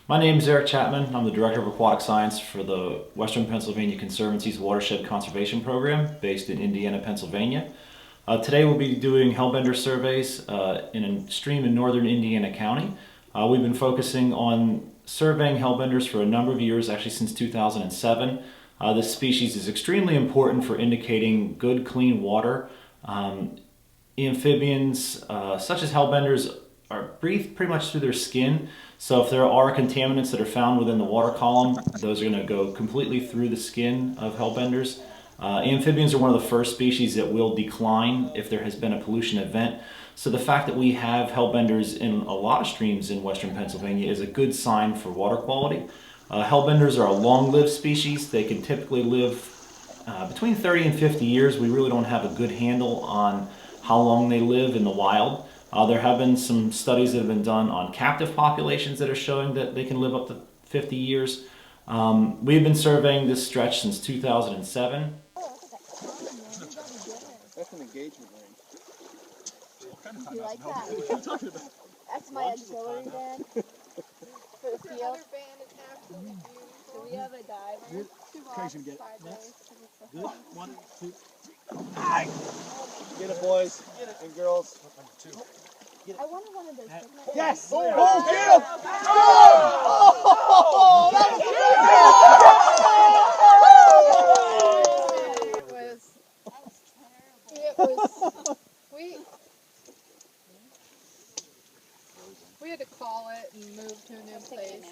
My name is Eric Chapman. I'm the Director of Aquatic Science for the Western Pennsylvania Conservancy's Watershed Conservation Program based in Indiana, Pennsylvania. Today we'll be doing Hellbender surveys in a stream in northern Indiana County. We've been focusing on surveying Hellbenders for a number of years, actually since 2007. This species is extremely important for indicating good, clean water. Amphibians, such as Hellbenders, breathe pretty much through their skin. So if there are contaminants that are found within the water column, those are going to go completely through the skin of Hellbenders. Amphibians are one of the first species that will decline if there has been a pollution event. So the fact that we have Hellbenders in a lot of streams in western Pennsylvania is a good sign for water quality. Hellbenders are a long-lived species. They can typically live between 30 and 50 years. We really don't have a good handle on how long they live in the wild. There have been some studies that have been done on captive populations that are showing that they can live up to 50 years. We've been surveying this stretch since 2007. That's an engagement ring. You like that? That's my auxiliary band for the field. Do we have a diver? Occasion get it. Good. 1, 2. Get it, boys. Get it. And girls. I wanted one of those. Yes! Oh, get him! Oh, that we had to call it and move to a new place.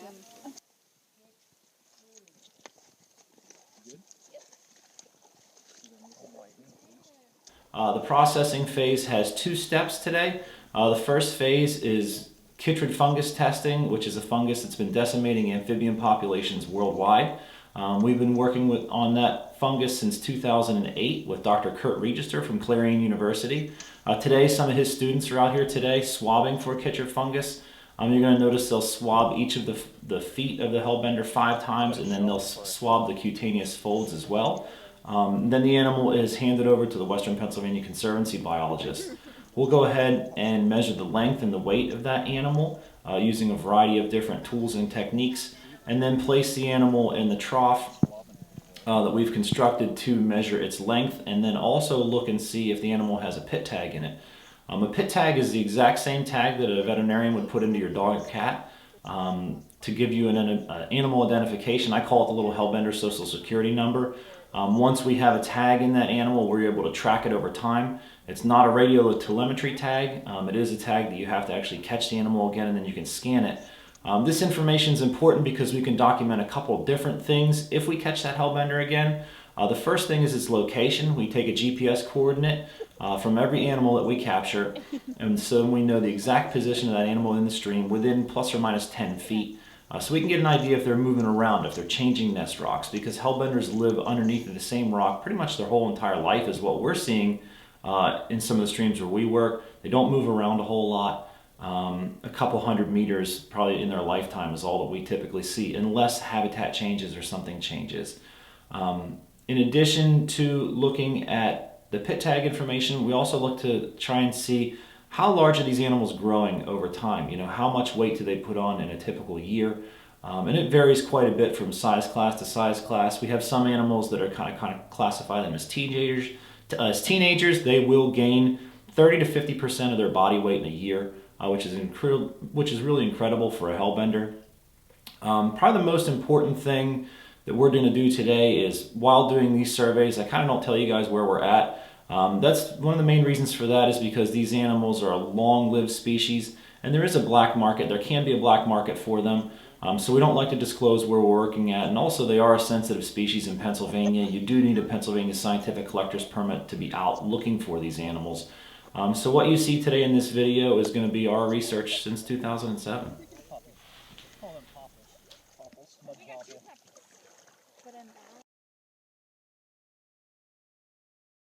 The processing phase has 2 steps today. The first phase is chytrid fungus testing, which is a fungus that's been decimating amphibian populations worldwide. We've been working on that fungus since 2008 with Dr. Kurt Register from Clarion University. Today, some of his students are out here today swabbing for chytrid fungus. You're going to notice they'll swab each of the feet of the Hellbender 5 times, and then they'll swab the cutaneous folds as well. Then the animal is handed over to the Western Pennsylvania Conservancy biologists. We'll go ahead and measure the length and the weight of that animal using a variety of different tools and techniques, and then place the animal in the trough that we've constructed to measure its length, and then also look and see if the animal has a pit tag in it. A pit tag is the exact same tag that a veterinarian would put into your dog or cat to give you an animal identification. I call it the little Hellbender social security number. Once we have a tag in that animal, we're able to track it over time. It's not a radio telemetry tag. It is a tag that you have to actually catch the animal again, and then you can scan it. This information is important because we can document a couple of different things if we catch that Hellbender again. The first thing is its location. We take a GPS coordinate from every animal that we capture, and so we know the exact position of that animal in the stream within plus or minus 10 feet. So we can get an idea if they're moving around, if they're changing nest rocks, because Hellbenders live underneath the same rock pretty much their whole entire life is what we're seeing in some of the streams where we work. They don't move around a whole lot. A couple hundred meters probably in their lifetime is all that we typically see, unless habitat changes or something changes. In addition to looking at the pit tag information, we also look to try and see how large are these animals growing over time. You know, how much weight do they put on in a typical year? And it varies quite a bit from size class to size class. We have some animals that are kind of classify them as teenagers. As teenagers, they will gain 30 to 50% of their body weight in a year, which is really incredible for a Hellbender. Probably the most important thing that we're going to do today is, while doing these surveys, I kind of don't tell you guys where we're at. That's one of the main reasons for that, is because these animals are a long-lived species, and there is a black market. There can be a black market for them, so we don't like to disclose where we're working at. And also, they are a sensitive species in Pennsylvania. You do need a Pennsylvania scientific collector's permit to be out looking for these animals. So what you see today in this video is going to be our research since 2007.